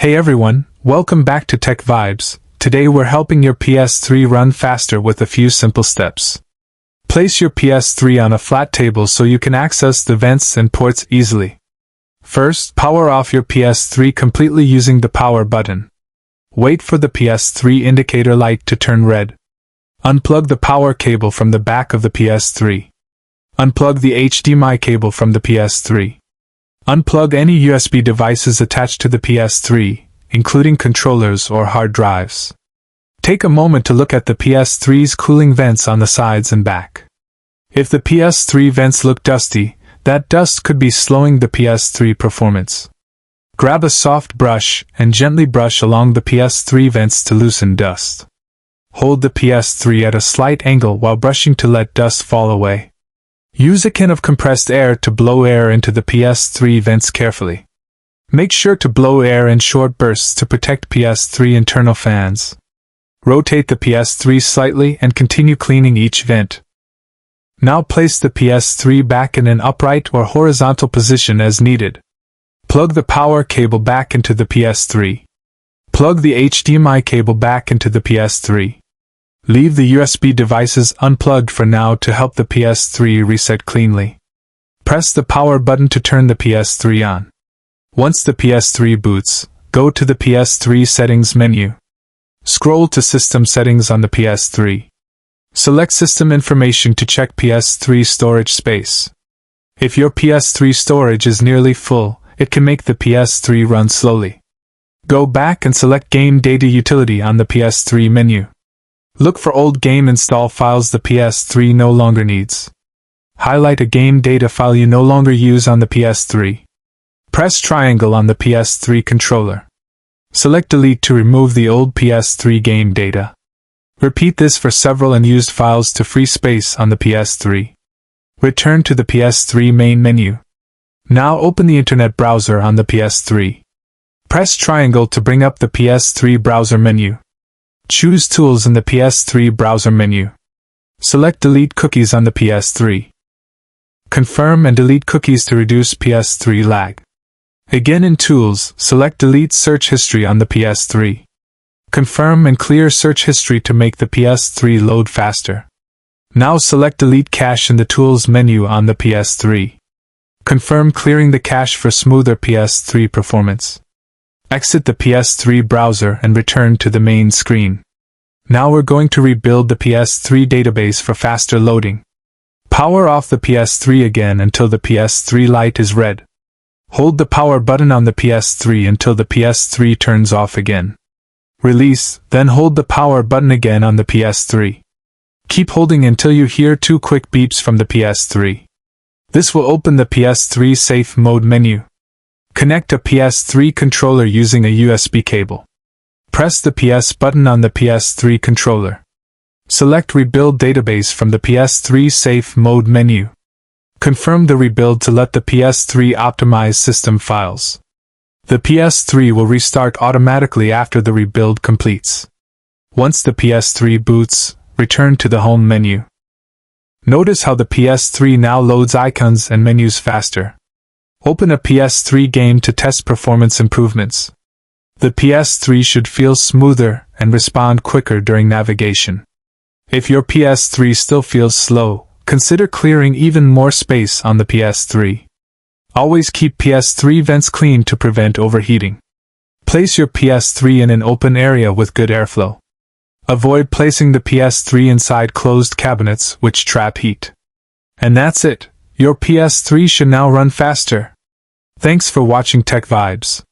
Hey everyone, welcome back to Tech Vibes. Today we're helping your PS3 run faster with a few simple steps. Place your PS3 on a flat table so you can access the vents and ports easily. First, power off your PS3 completely using the power button. Wait for the PS3 indicator light to turn red. Unplug the power cable from the back of the PS3. Unplug the HDMI cable from the PS3. Unplug any USB devices attached to the PS3, including controllers or hard drives. Take a moment to look at the PS3's cooling vents on the sides and back. If the PS3 vents look dusty, that dust could be slowing the PS3 performance. Grab a soft brush and gently brush along the PS3 vents to loosen dust. Hold the PS3 at a slight angle while brushing to let dust fall away. Use a can of compressed air to blow air into the PS3 vents carefully. Make sure to blow air in short bursts to protect PS3 internal fans. Rotate the PS3 slightly and continue cleaning each vent. Now place the PS3 back in an upright or horizontal position as needed. Plug the power cable back into the PS3. Plug the HDMI cable back into the PS3. Leave the USB devices unplugged for now to help the PS3 reset cleanly. Press the power button to turn the PS3 on. Once the PS3 boots, go to the PS3 settings menu. Scroll to System Settings on the PS3. Select System Information to check PS3 storage space. If your PS3 storage is nearly full, it can make the PS3 run slowly. Go back and select Game Data Utility on the PS3 menu. Look for old game install files the PS3 no longer needs. Highlight a game data file you no longer use on the PS3. Press triangle on the PS3 controller. Select Delete to remove the old PS3 game data. Repeat this for several unused files to free space on the PS3. Return to the PS3 main menu. Now open the Internet browser on the PS3. Press triangle to bring up the PS3 browser menu. Choose Tools in the PS3 browser menu. Select Delete Cookies on the PS3. Confirm and delete cookies to reduce PS3 lag. Again in Tools, select Delete Search History on the PS3. Confirm and clear search history to make the PS3 load faster. Now select Delete Cache in the Tools menu on the PS3. Confirm clearing the cache for smoother PS3 performance. Exit the PS3 browser and return to the main screen. Now we're going to rebuild the PS3 database for faster loading. Power off the PS3 again until the PS3 light is red. Hold the power button on the PS3 until the PS3 turns off again. Release, then hold the power button again on the PS3. Keep holding until you hear 2 quick beeps from the PS3. This will open the PS3 Safe Mode menu. Connect a PS3 controller using a USB cable. Press the PS button on the PS3 controller. Select Rebuild Database from the PS3 Safe Mode menu. Confirm the rebuild to let the PS3 optimize system files. The PS3 will restart automatically after the rebuild completes. Once the PS3 boots, return to the home menu. Notice how the PS3 now loads icons and menus faster. Open a PS3 game to test performance improvements. The PS3 should feel smoother and respond quicker during navigation. If your PS3 still feels slow, consider clearing even more space on the PS3. Always keep PS3 vents clean to prevent overheating. Place your PS3 in an open area with good airflow. Avoid placing the PS3 inside closed cabinets which trap heat. And that's it. Your PS3 should now run faster. Thanks for watching Tech Vibes.